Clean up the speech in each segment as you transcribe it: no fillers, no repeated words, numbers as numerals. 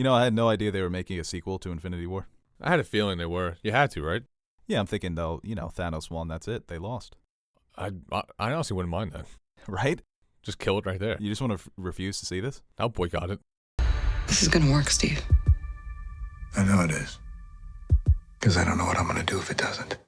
You know, I had no idea they were making a sequel to Infinity War. I had a feeling they were. You had to, right? Yeah, I'm thinking, though, Thanos won, that's it. They lost. I honestly wouldn't mind that. Right? Just kill it right there. You just want to refuse to see this? I'll boycott it. This is gonna work, Steve. I know it is. Because I don't know what I'm gonna do if it doesn't.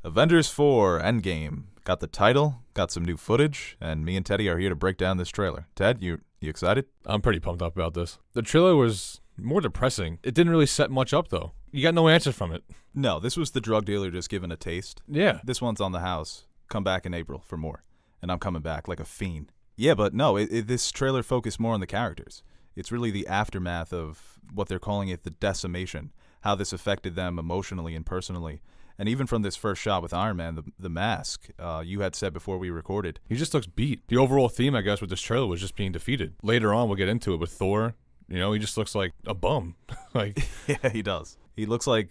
Avengers 4 Endgame. Got the title, got some new footage, and me and Teddy are here to break down this trailer. Ted, you excited? I'm pretty pumped up about this. The trailer was more depressing. It didn't really set much up, though. You got no answer from it. No, this was the drug dealer just giving a taste. Yeah. This one's on the house. Come back in April for more. And I'm coming back like a fiend. Yeah, but no, this trailer focused more on the characters. It's really the aftermath of what they're calling it, the decimation, how this affected them emotionally and personally. And even from this first shot with Iron Man, the mask, you had said before we recorded. He just looks beat. The overall theme, I guess, with this trailer was just being defeated. Later on, we'll get into it with Thor. You know, he just looks like a bum. Like, yeah, he does. He looks like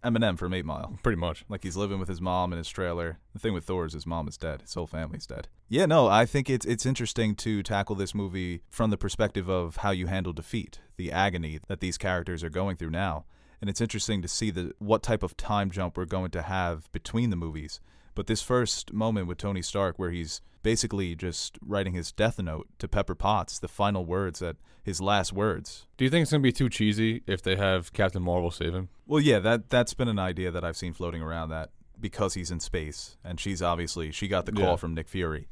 Eminem from 8 Mile. Pretty much. Like he's living with his mom in his trailer. The thing with Thor is his mom is dead. His whole family's dead. Yeah, no, I think it's interesting to tackle this movie from the perspective of how you handle defeat, the agony that these characters are going through now. And it's interesting to see what type of time jump we're going to have between the movies. But this first moment with Tony Stark where he's basically just writing his death note to Pepper Potts, the final words, his last words. Do you think it's going to be too cheesy if they have Captain Marvel save him? Well, yeah, that's been an idea that I've seen floating around, that because he's in space and she got the call from Nick Fury,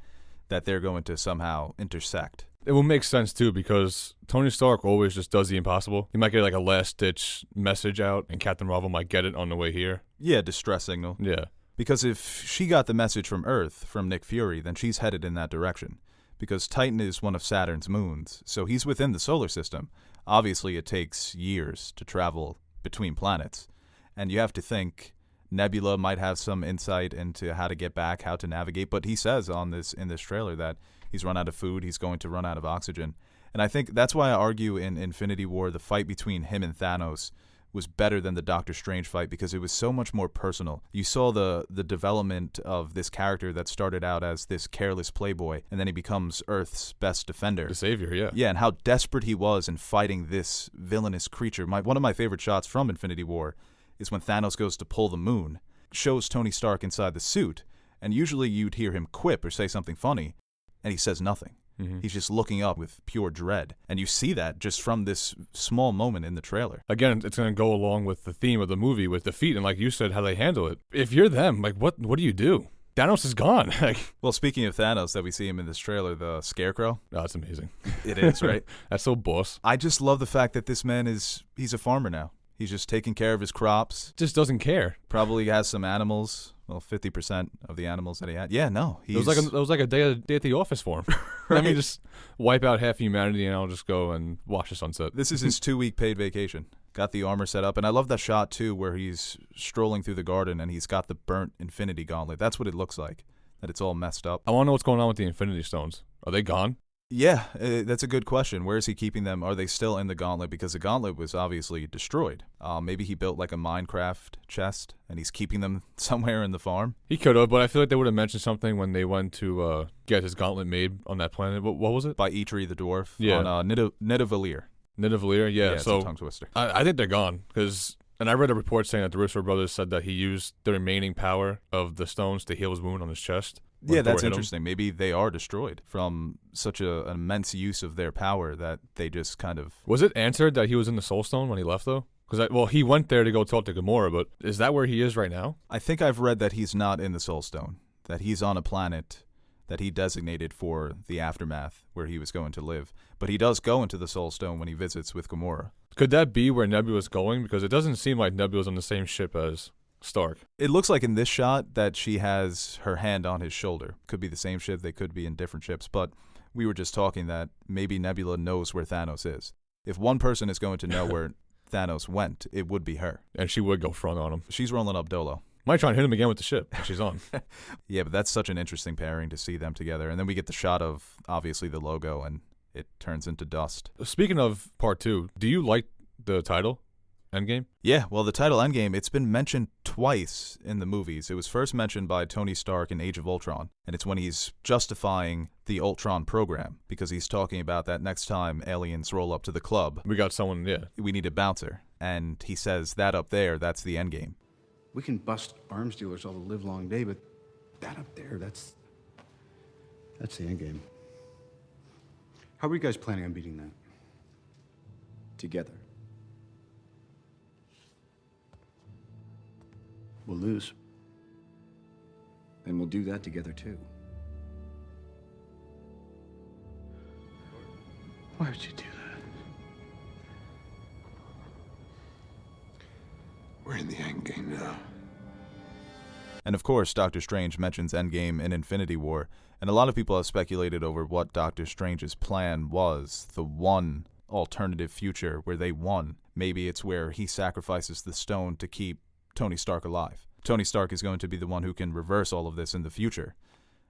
that they're going to somehow intersect. It will make sense, too, because Tony Stark always just does the impossible. He might get like a last-ditch message out, and Captain Marvel might get it on the way here. Yeah, distress signal. Yeah. Because if she got the message from Earth, from Nick Fury, then she's headed in that direction. Because Titan is one of Saturn's moons, so he's within the solar system. Obviously, it takes years to travel between planets. And you have to think Nebula might have some insight into how to get back, how to navigate. But he says in this trailer that he's run out of food, he's going to run out of oxygen. And I think that's why I argue in Infinity War, the fight between him and Thanos was better than the Doctor Strange fight because it was so much more personal. You saw the development of this character that started out as this careless playboy, and then he becomes Earth's best defender. The savior, yeah. Yeah, and how desperate he was in fighting this villainous creature. One of my favorite shots from Infinity War is when Thanos goes to pull the moon, shows Tony Stark inside the suit, and usually you'd hear him quip or say something funny, and he says nothing. Mm-hmm. He's just looking up with pure dread. And you see that just from this small moment in the trailer. Again, it's going to go along with the theme of the movie with defeat and, like you said, how they handle it. If you're them, like, what do you do? Thanos is gone. Well, speaking of Thanos that we see him in this trailer, the Scarecrow. Oh, that's amazing. It is, right? That's so boss. I just love the fact that this man he's a farmer now. He's just taking care of his crops. Just doesn't care. Probably has some animals. Well, 50% of the animals that he had. Yeah, no. It was like a day at the office for him. Right. Let me just wipe out half humanity and I'll just go and watch the sunset. This is his 2-week paid vacation. Got the armor set up. And I love that shot, too, where he's strolling through the garden and he's got the burnt Infinity Gauntlet. That's what it looks like, that it's all messed up. I want to know what's going on with the Infinity Stones. Are they gone? Yeah, that's a good question. Where is he keeping them? Are they still in the gauntlet? Because the gauntlet was obviously destroyed. Maybe he built like a Minecraft chest, and he's keeping them somewhere in the farm. He could have, but I feel like they would have mentioned something when they went to get his gauntlet made on that planet. What was it? By Eitri the dwarf. Yeah. On Nidavellir. Nidavellir, yeah. It's So a tongue twister. I think they're gone because. And I read a report saying that the Russo brothers said that he used the remaining power of the stones to heal his wound on his chest. Yeah, that's interesting. Maybe they are destroyed from such an immense use of their power that they just kind of... Was it answered that he was in the Soul Stone when he left, though? Because, he went there to go talk to Gamora, but is that where he is right now? I think I've read that he's not in the Soul Stone, that he's on a planet that he designated for the aftermath where he was going to live. But he does go into the Soul Stone when he visits with Gamora. Could that be where Nebula's going? Because it doesn't seem like Nebula's on the same ship as Stark. It looks like in this shot that she has her hand on his shoulder. Could be the same ship, they could be in different ships, but we were just talking that maybe Nebula knows where Thanos is. If one person is going to know where Thanos went, it would be her. And she would go front on him. She's rolling up Dolo. Might try and hit him again with the ship when she's on. Yeah, but that's such an interesting pairing to see them together. And then we get the shot of, obviously, the logo, and it turns into dust. Speaking of part 2, do you like the title? Endgame? Yeah, well, the title Endgame, it's been mentioned twice in the movies. It was first mentioned by Tony Stark in Age of Ultron, and it's when he's justifying the Ultron program, because he's talking about that next time aliens roll up to the club, We got someone, yeah. we need a bouncer. And he says, that up there, that's the Endgame. We can bust arms dealers all the livelong day, but that up there, that's the end game. How are you guys planning on beating that? Together. We'll lose. And we'll do that together, too. Why would you do that? We're in the end game now. And of course, Doctor Strange mentions Endgame in Infinity War, and a lot of people have speculated over what Doctor Strange's plan was, the one alternative future where they won. Maybe it's where he sacrifices the stone to keep Tony Stark alive. Tony Stark is going to be the one who can reverse all of this in the future.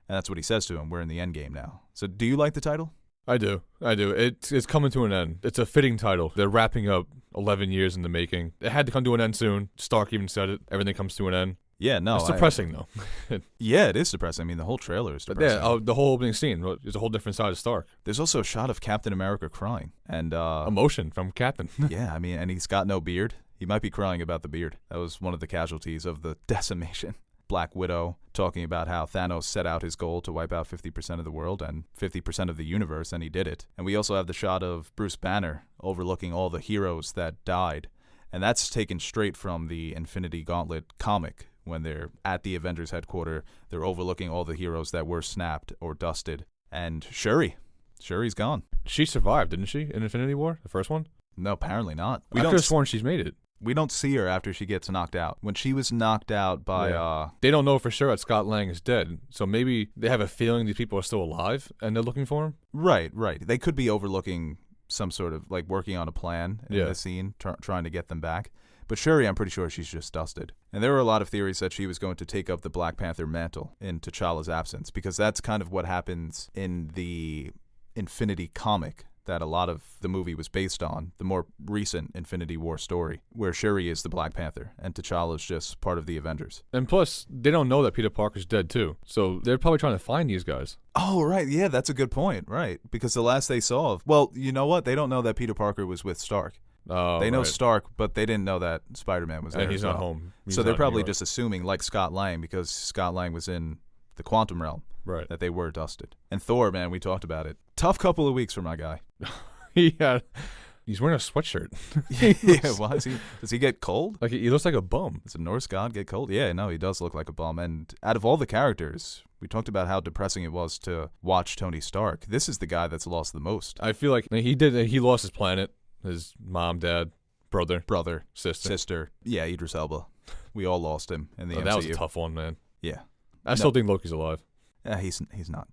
And that's what he says to him. We're in the Endgame now. So do you like the title? I do. It's coming to an end. It's a fitting title. They're wrapping up 11 years in the making. It had to come to an end soon. Stark even said it. Everything comes to an end. Yeah, no. It's depressing, though. Yeah, it is depressing. I mean, the whole trailer is depressing. Yeah, the whole opening scene is a whole different side of Stark. There's also a shot of Captain America crying. And Emotion from Captain. yeah, I mean, and he's got no beard. He might be crying about the beard. That was one of the casualties of the decimation. Black Widow talking about how Thanos set out his goal to wipe out 50% of the world and 50% of the universe, and he did it. And we also have the shot of Bruce Banner overlooking all the heroes that died. And that's taken straight from the Infinity Gauntlet comic. When they're at the Avengers headquarters, they're overlooking all the heroes that were snapped or dusted. And Shuri's gone. She survived, didn't she, in Infinity War, the first one? No, apparently not. I could have sworn she's made it. We don't see her after she gets knocked out. When she was knocked out by... They don't know for sure that Scott Lang is dead, so maybe they have a feeling these people are still alive and they're looking for him? Right. They could be overlooking some sort of, like, working on a plan in the scene, trying to get them back. But Shuri, I'm pretty sure she's just dusted. And there were a lot of theories that she was going to take up the Black Panther mantle in T'Challa's absence, because that's kind of what happens in the Infinity comic that a lot of the movie was based on, the more recent Infinity War story, where Shuri is the Black Panther and T'Challa is just part of the Avengers. And plus, they don't know that Peter Parker's dead too, so they're probably trying to find these guys. Oh, right, yeah, that's a good point, right, because the last they saw of, well, you know what, they don't know that Peter Parker was with Stark. They know Stark, but they didn't know that Spider-Man was there. And he's not home. So they're probably just assuming, like Scott Lang, because Scott Lang was in the quantum realm, right, that they were dusted. And Thor, man, we talked about it. Tough couple of weeks for my guy. He's wearing a sweatshirt. Yeah, why is he? Does he get cold? Like he looks like a bum. Does a Norse god get cold? Yeah, no, he does look like a bum. And out of all the characters, we talked about how depressing it was to watch Tony Stark. This is the guy that's lost the most. I feel like he lost his planet, his mom, dad, brother, sister. Yeah, Idris Elba. We all lost him in the MCU. That was a tough one, man. Yeah, I still think Loki's alive. Yeah, he's not.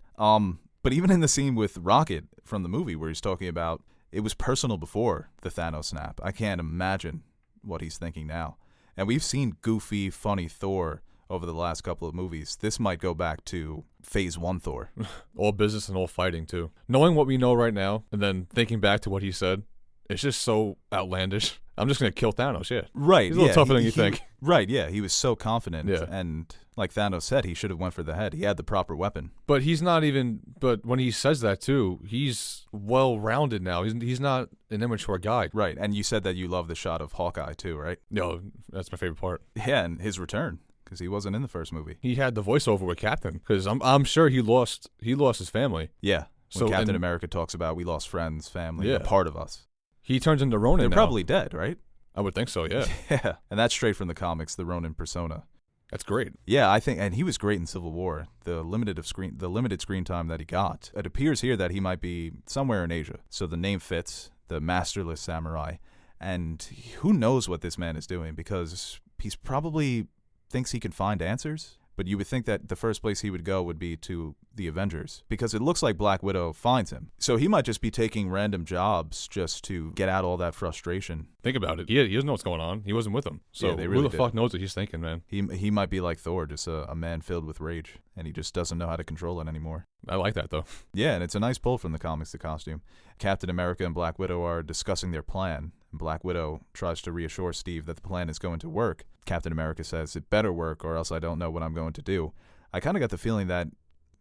But even in the scene with Rocket from the movie where he's talking about it was personal before the Thanos snap, I can't imagine what he's thinking now. And we've seen goofy, funny Thor over the last couple of movies. This might go back to Phase 1 Thor. All business and all fighting, too. Knowing what we know right now and then thinking back to what he said, it's just so outlandish. I'm just going to kill Thanos, yeah. Right, He's a little tougher than you think. Right, yeah. He was so confident. Yeah. And like Thanos said, he should have went for the head. He had the proper weapon. But he's not even, but when he says that too, he's well-rounded now. He's not an immature guy. Right, and you said that you love the shot of Hawkeye too, right? No, that's my favorite part. Yeah, and his return, because he wasn't in the first movie. He had the voiceover with Captain, because I'm sure he lost his family. Yeah, when Captain America talks about we lost friends, family, yeah, a part of us. He turns into Ronin. They're now. probably dead, right? I would think so, yeah. Yeah, and that's straight from the comics, the Ronin persona. That's great. Yeah, I think, and he was great in Civil War. The limited screen time that he got. It appears here that he might be somewhere in Asia. So the name fits, the masterless samurai, and who knows what this man is doing, because he's probably thinks he can find answers. But you would think that the first place he would go would be to the Avengers, because it looks like Black Widow finds him. So he might just be taking random jobs just to get out all that frustration. Think about it. He doesn't know what's going on. He wasn't with them. So yeah, who the fuck knows what he's thinking, man? He might be like Thor, just a man filled with rage, and he just doesn't know how to control it anymore. I like that, though. Yeah, and it's a nice pull from the comics, the costume. Captain America and Black Widow are discussing their plan. Black Widow tries to reassure Steve that the plan is going to work. Captain America says, it better work or else I don't know what I'm going to do. I kind of got the feeling that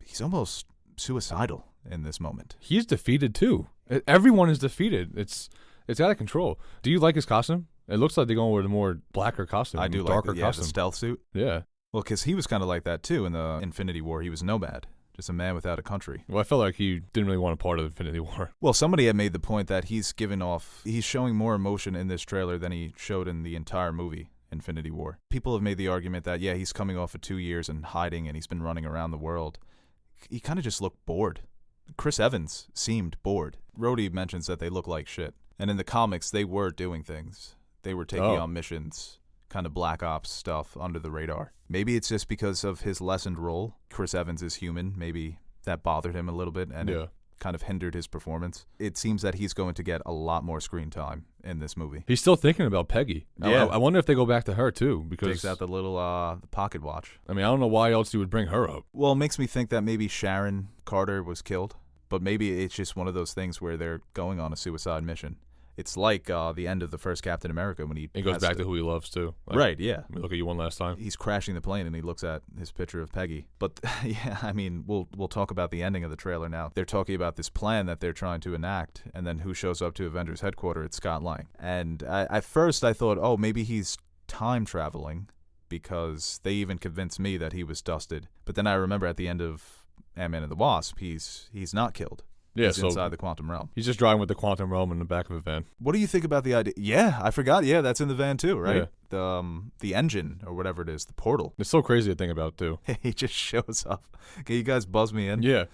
he's almost suicidal in this moment. He's defeated too. Everyone is defeated. It's out of control. Do you like his costume? It looks like they're going with a more blacker costume. I do darker like the costume. stealth suit. Yeah. Well, because he was kind of like that too in the Infinity War. He was nomad, just a man without a country. Well, I felt like he didn't really want a part of Infinity War. Well, somebody had made the point that he's showing more emotion in this trailer than he showed in the entire movie, Infinity War. People have made the argument that, yeah, he's coming off of 2 years and hiding and he's been running around the world. He kind of just looked bored. Chris Evans seemed bored. Rhodey mentions that they look like shit. And in the comics, they were doing things. They were taking on missions, kind of Black Ops stuff under the radar. Maybe it's just because of his lessened role. Chris Evans is human. Maybe that bothered him a little bit and it kind of hindered his performance. It seems that he's going to get a lot more screen time in this movie. He's still thinking about Peggy. Yeah. I wonder if they go back to her too, because takes out the little the pocket watch. I mean, I don't know why else you would bring her up. Well, it makes me think that maybe Sharon Carter was killed, but maybe it's just one of those things where they're going on a suicide mission. It's like the end of the first Captain America when he goes back to who he loves too. Like, right, yeah. Let me look at you one last time. He's crashing the plane and he looks at his picture of Peggy. But yeah, I mean, we'll talk about the ending of the trailer now. They're talking about this plan that they're trying to enact, and then who shows up to Avengers headquarters? It's Scott Lang. And at first I thought, oh, maybe he's time traveling because they even convinced me that he was dusted. But then I remember at the end of Ant-Man and the Wasp, he's not killed. Yeah, he's inside the quantum realm. He's just driving with the quantum realm in the back of a van. What do you think about the idea? Yeah, I forgot. Yeah, that's in the van too, right? Yeah. The engine or whatever it is, the portal. It's so crazy to think about too. He just shows up. Can you guys buzz me in? Yeah.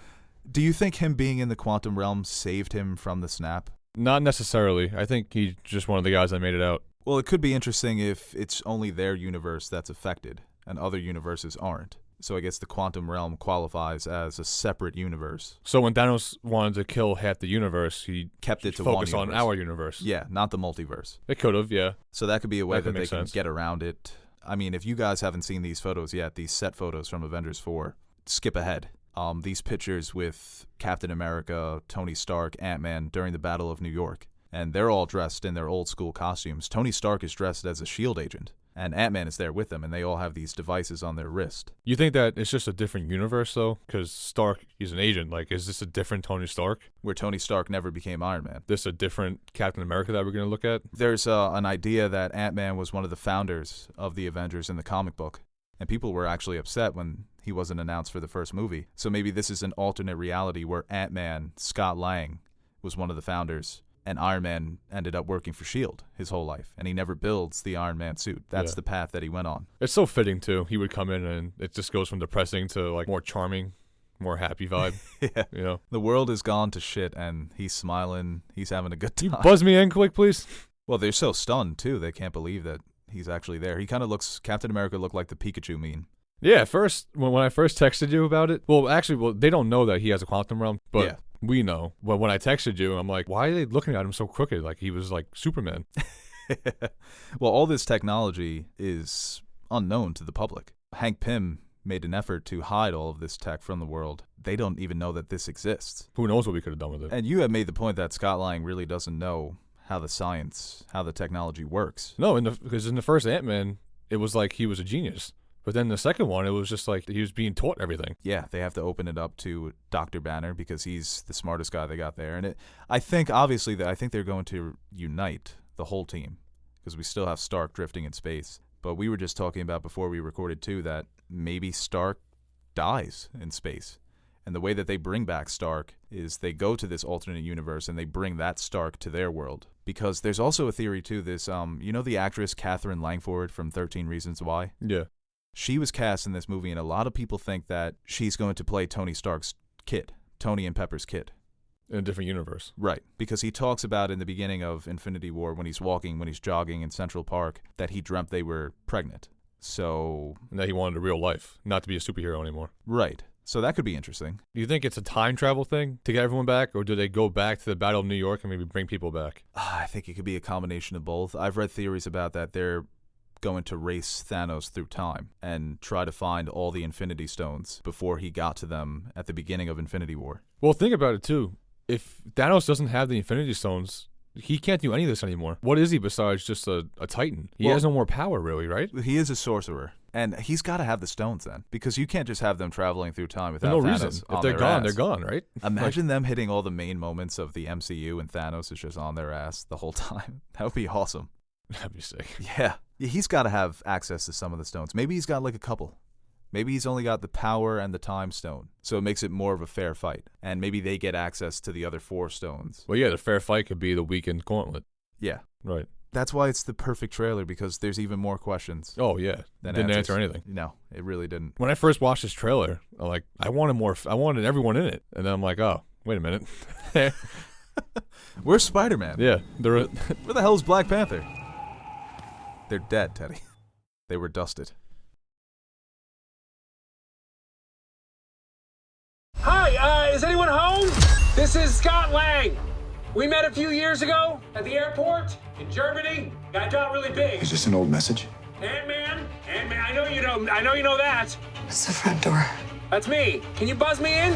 Do you think him being in the quantum realm saved him from the snap? Not necessarily. I think he's just one of the guys that made it out. Well, it could be interesting if it's only their universe that's affected and other universes aren't. So I guess the quantum realm qualifies as a separate universe. So when Thanos wanted to kill half the universe, he kept it to focus one on our universe. Yeah, not the multiverse. It could have, yeah. So that could be a way that they can sense. get around it. I mean, if you guys haven't seen these photos yet, these set photos from Avengers 4, skip ahead. These pictures with Captain America, Tony Stark, Ant-Man during the Battle of New York. And they're all dressed in their old school costumes. Tony Stark is dressed as a S.H.I.E.L.D. agent. And Ant-Man is there with them, and they all have these devices on their wrist. You think that it's just a different universe, though? Because Stark, he's an agent. Like, is this a different Tony Stark? Where Tony Stark never became Iron Man. This a different Captain America that we're going to look at? There's an idea that Ant-Man was one of the founders of the Avengers in the comic book. And people were actually upset when he wasn't announced for the first movie. So maybe this is an alternate reality where Ant-Man, Scott Lang, was one of the founders. And Iron Man ended up working for S.H.I.E.L.D. his whole life. And he never builds the Iron Man suit. That's the path that he went on. It's so fitting, too. He would come in and it just goes from depressing to, like, more charming, more happy vibe. Yeah. You know? The world has gone to shit, and he's smiling. He's having a good time. You buzz me in quick, please? Well, they're so stunned, too. They can't believe that he's actually there. He kind of looks, Captain America looked like the Pikachu meme. Yeah, first, when I first texted you about it, well, they don't know that he has a quantum realm, but... Yeah. We know. But when I texted you, I'm like, why are they looking at him so crooked? Like he was like Superman. Well, all this technology is unknown to the public. Hank Pym made an effort to hide all of this tech from the world. They don't even know that this exists. Who knows what we could have done with it? And you have made the point that Scott Lang really doesn't know how the technology works. No, because in the first Ant-Man, it was like he was a genius. But then the second one, it was just like he was being taught everything. Yeah, they have to open it up to Dr. Banner because he's the smartest guy they got there. And I think, obviously, I think they're going to unite the whole team because we still have Stark drifting in space. But we were just talking about before we recorded, too, that maybe Stark dies in space. And the way that they bring back Stark is they go to this alternate universe and they bring that Stark to their world. Because there's also a theory, too, this, you know the actress Catherine Langford from 13 Reasons Why? Yeah. She was cast in this movie, and a lot of people think that she's going to play Tony Stark's kid, Tony and Pepper's kid. In a different universe. Right, because he talks about in the beginning of Infinity War when he's jogging in Central Park, that he dreamt they were pregnant. So... And that he wanted a real life, not to be a superhero anymore. Right. So that could be interesting. Do you think it's a time travel thing to get everyone back, or do they go back to the Battle of New York and maybe bring people back? I think it could be a combination of both. I've read theories about that. They're going to race Thanos through time and try to find all the Infinity Stones before he got to them at the beginning of Infinity War. Well, think about it, too. If Thanos doesn't have the Infinity Stones, he can't do any of this anymore. What is he besides just a Titan? He has no more power, really, right? He is a sorcerer. And he's got to have the stones then, because you can't just have them traveling through time without no Thanos reason. on If they're their gone, ass. they're gone, right? Imagine them hitting all the main moments of the MCU and Thanos is just on their ass the whole time. That would be awesome. That'd be sick. Yeah. He's got to have access to some of the stones. Maybe he's got like a couple. Maybe he's only got the power and the time stone, so it makes it more of a fair fight. And maybe they get access to the other 4 stones. Well, yeah, the fair fight could be the weakened gauntlet. Yeah. Right. That's why it's the perfect trailer, because there's even more questions. Oh, yeah. Didn't answer anything. No, it really didn't. When I first watched this trailer, I'm like, I wanted everyone in it. And then I'm like, oh, wait a minute. Where's Spider-Man? Yeah. Where the hell is Black Panther? They're dead, Teddy. They were dusted. Hi, is anyone home? This is Scott Lang. We met a few years ago at the airport in Germany. I got really big. Is this an old message? Ant-Man, I know you know that. It's the front door. That's me. Can you buzz me in?